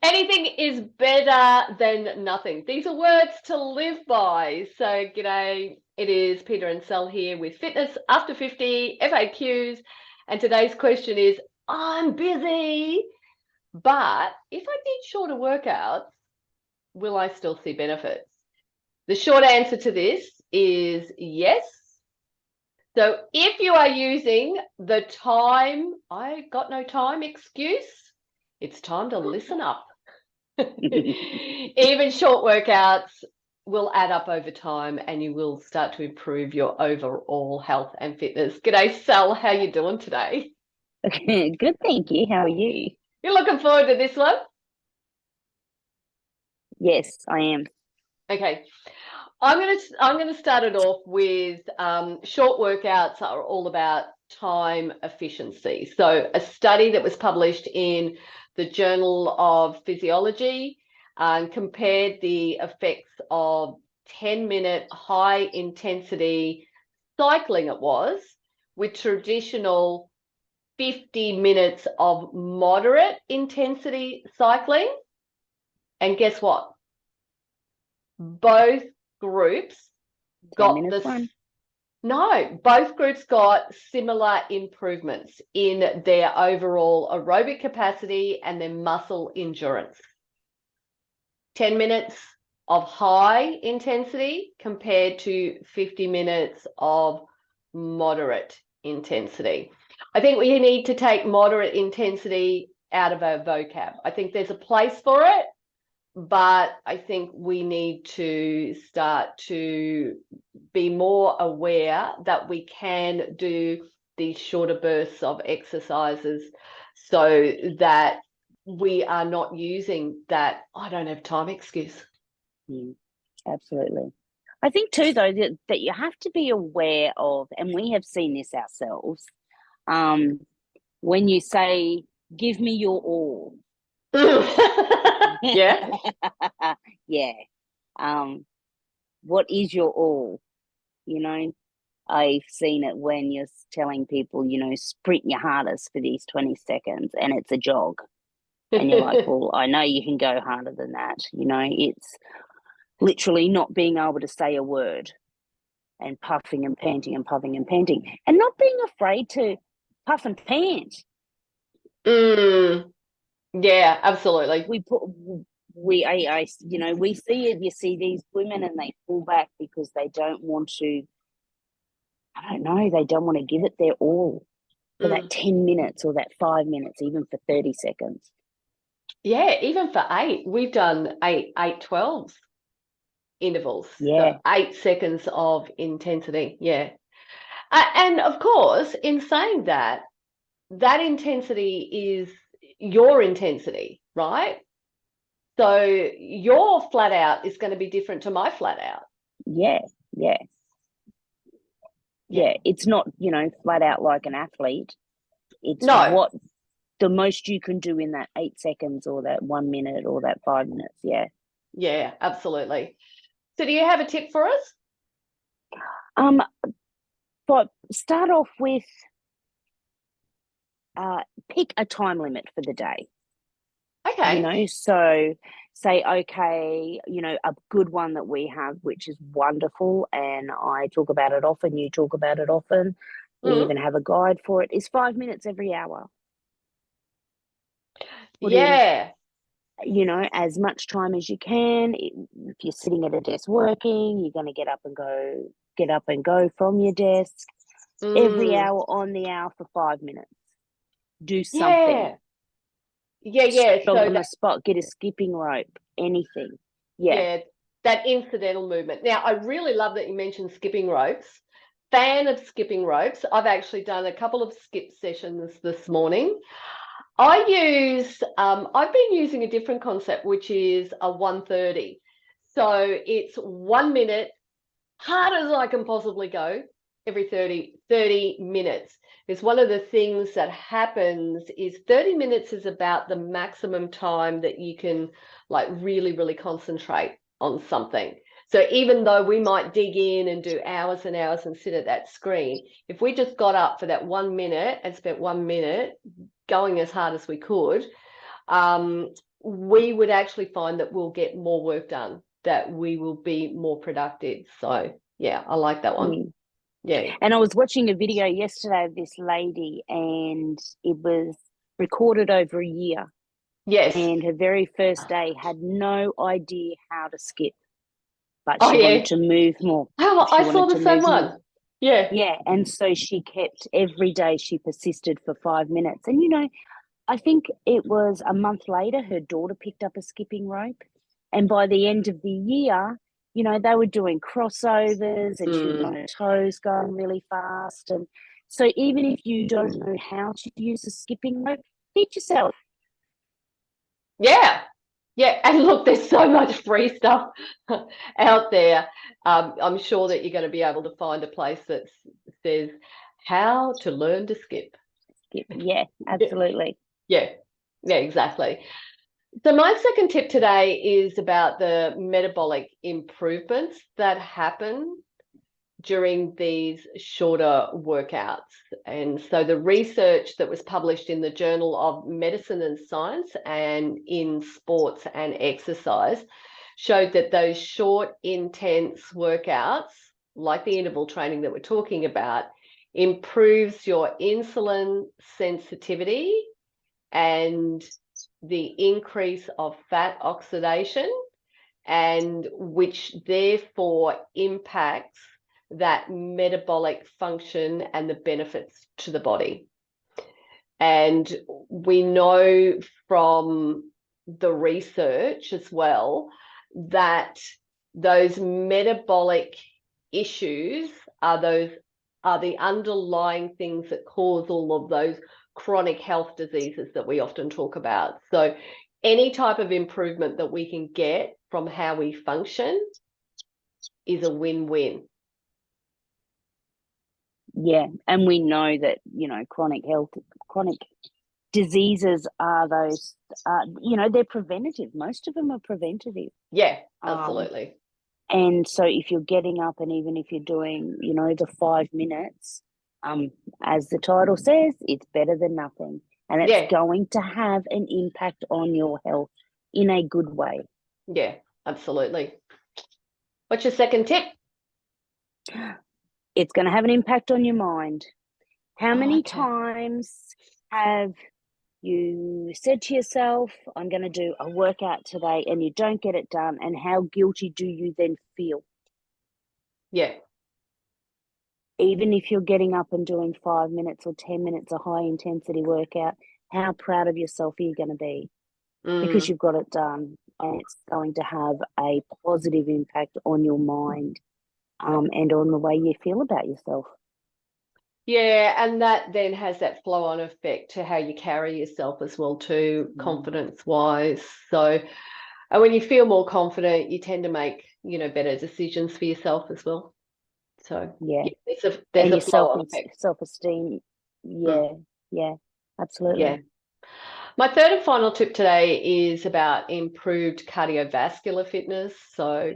Anything is better than nothing. These are words to live by. So, g'day. It is Peta and Sal here with Fitness After 50 FAQs. And today's question is, I'm busy, but if I did shorter workouts, will I still see benefits? The short answer to this is yes. So if you are using the time, I got no time excuse, it's time to listen up. Even short workouts will add up over time and you will start to improve your overall health and fitness. G'day, Sal. How you doing today? Good, thank you. How are you? You're looking forward to this one? Yes, I am. Okay. I'm gonna start it off with short workouts are all about time efficiency. So a study that was published in the Journal of Physiology compared the effects of 10-minute high intensity cycling it was with traditional 50 minutes of moderate intensity cycling. And guess what? Both groups 10 got minutes this. one. No, both groups got similar improvements in their overall aerobic capacity and their muscle endurance. 10 minutes of high intensity compared to 50 minutes of moderate intensity. I think we need to take moderate intensity out of our vocab. I think there's a place for it, but I think we need to start to be more aware that we can do these shorter bursts of exercises so that we are not using that I don't have time excuse. Absolutely. I think too, though, that you have to be aware of, and we have seen this ourselves, when you say, give me your all. Yeah. Yeah. What is your all? You know, I've seen it when you're telling people, sprint your hardest for these 20 seconds and it's a jog. And you're like, well, I know you can go harder than that. It's literally not being able to say a word and puffing and panting and puffing and panting and not being afraid to puff and pant. Yeah, absolutely. We see it. You see these women and they pull back because they don't want to. I don't know. They don't want to give it their all for that 10 minutes or that 5 minutes, even for 30 seconds. Yeah, even for 8, we've done 8 12s intervals. Yeah. So 8 seconds of intensity. Yeah. And of course, in saying that, that intensity is your intensity, right? So your flat out is going to be different to my flat out. Yeah. Yeah. Yeah. It's not, flat out like an athlete. It's No. what the most you can do in that 8 seconds or that 1 minute or that 5 minutes. Yeah. Yeah, absolutely. So do you have a tip for us? But start off with pick a time limit for the day. Okay. So say, okay, a good one that we have, which is wonderful, and I talk about it often, you talk about it often, we even have a guide for it, is 5 minutes every hour. Put in, Yeah. as much time as you can. If you're sitting at a desk working, you're going to get up and go from your desk. Every hour on the hour for 5 minutes. Do something. Yeah. Yeah. Jog So on the that, spot, get a skipping rope, anything. Yeah. yeah, that incidental movement. Now, I really love that you mentioned skipping ropes. Fan of skipping ropes. I've actually done a couple of skip sessions this morning. I've been using a different concept, which is a 130. So it's 1 minute, hard as I can possibly go, every 30 minutes. It's one of the things that happens is 30 minutes is about the maximum time that you can like really, really concentrate on something. So even though we might dig in and do hours and hours and sit at that screen, if we just got up for that 1 minute and spent 1 minute going as hard as we could, we would actually find that we'll get more work done, that we will be more productive. So yeah, I like that one. Mm. Yeah. And I was watching a video yesterday of this lady, and it was recorded over a year. Yes. And her very first day had no idea how to skip, but Oh she yeah. wanted to move more. Oh, She I saw wanted the to same move more. one. Yeah. Yeah, and so she kept every day, she persisted for 5 minutes. And, you know, I think it was a month later, her daughter picked up a skipping rope. And by the end of the year, you know, they were doing crossovers and she was on her toes going really fast. And so even if you don't know how to use a skipping rope, teach yourself. Yeah. Yeah. And look, there's so much free stuff out there. I'm sure that you're going to be able to find a place that says how to learn to skip. Yeah, absolutely. Yeah. Yeah, exactly. So my second tip today is about the metabolic improvements that happen during these shorter workouts. And so the research that was published in the Journal of Medicine and Science and in Sports and Exercise showed that those short, intense workouts, like the interval training that we're talking about, improves your insulin sensitivity and the increase of fat oxidation, and which therefore impacts that metabolic function and the benefits to the body. And we know from the research as well that those metabolic issues are the underlying things that cause all of those chronic health diseases that we often talk about. So any type of improvement that we can get from how we function is a win-win. Yeah, and we know that, you know, chronic diseases are those, you know, they're preventative. Most of them are preventative. Yeah, absolutely. And so if you're getting up and even if you're doing, you know, the 5 minutes, as the title says, it's better than nothing. And it's going to have an impact on your health in a good way. Yeah, absolutely. What's your second tip? It's going to have an impact on your mind. How many times have you said to yourself, I'm going to do a workout today, and you don't get it done, and how guilty do you then feel? Yeah. Even if you're getting up and doing 5 minutes or 10 minutes of high intensity workout, how proud of yourself are you going to be? Because you've got it done, and it's going to have a positive impact on your mind, and on the way you feel about yourself. Yeah, and that then has that flow-on effect to how you carry yourself as well too, confidence-wise. So, and when you feel more confident, you tend to make, you know, better decisions for yourself as well. So yeah, there's a flow-on effect. Self-esteem. Yeah, absolutely. Yeah. My third and final tip today is about improved cardiovascular fitness. So,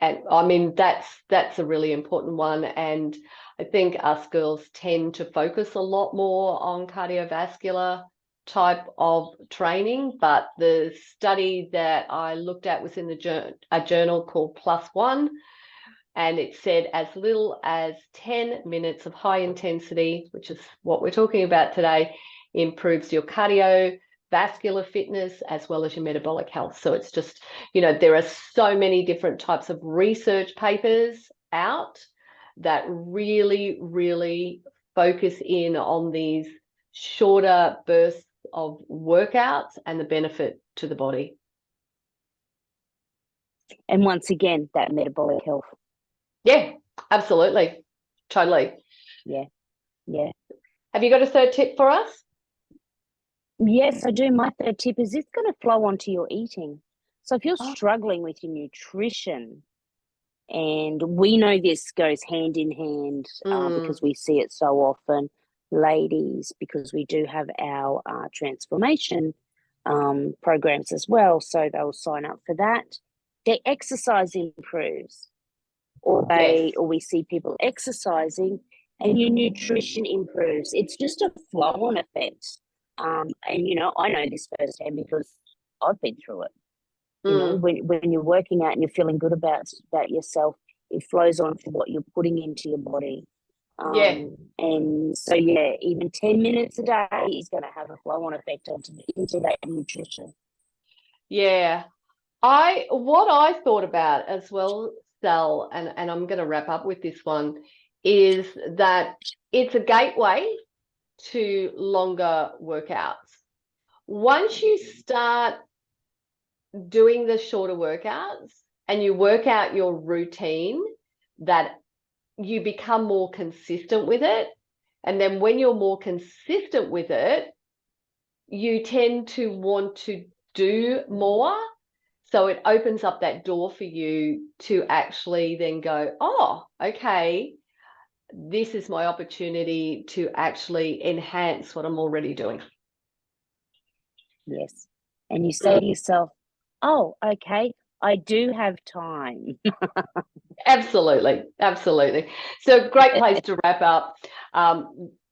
and I mean, that's a really important one. And I think us girls tend to focus a lot more on cardiovascular type of training. But the study that I looked at was in a journal called Plus One. And it said as little as 10 minutes of high intensity, which is what we're talking about today, improves your cardiovascular fitness as well as your metabolic health. So it's just, you know, there are so many different types of research papers out that really, really focus in on these shorter bursts of workouts and the benefit to the body. And once again, that metabolic health. Yeah, absolutely. Totally. Yeah. Have you got a third tip for us? Yes, I do. My third tip is it's going to flow onto your eating. So if you're struggling with your nutrition, and we know this goes hand in hand because we see it so often, ladies, because we do have our transformation programs as well. So they'll sign up for that. Their exercise improves, or we see people exercising and your nutrition improves. It's just a flow-on effect. And, you know, I know this firsthand because I've been through it. You know, Mm. when you're working out and you're feeling good about yourself, it flows on to what you're putting into your body. Yeah. And so, yeah, even 10 minutes a day is going to have a flow-on effect into that nutrition. Yeah. What I thought about as well, Sal, and I'm going to wrap up with this one, is that it's a gateway to longer workouts. Once you start doing the shorter workouts and you work out your routine, that you become more consistent with it. And then when you're more consistent with it, you tend to want to do more. So it opens up that door for you to actually then go, oh, okay, this is my opportunity to actually enhance what I'm already doing. Yes. And you say to yourself, oh, okay, I do have time. Absolutely. Absolutely. So great place to wrap up.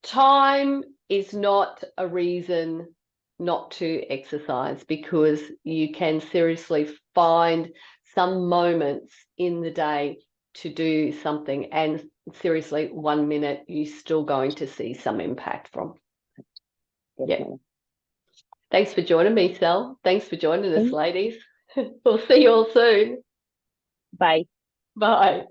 Time is not a reason not to exercise, because you can seriously find some moments in the day to do something, and seriously, 1 minute you're still going to see some impact from. Definitely. Yeah. Thanks for joining me, Sal. Thanks for joining us, Thank- ladies. We'll see you all soon. Bye. Bye.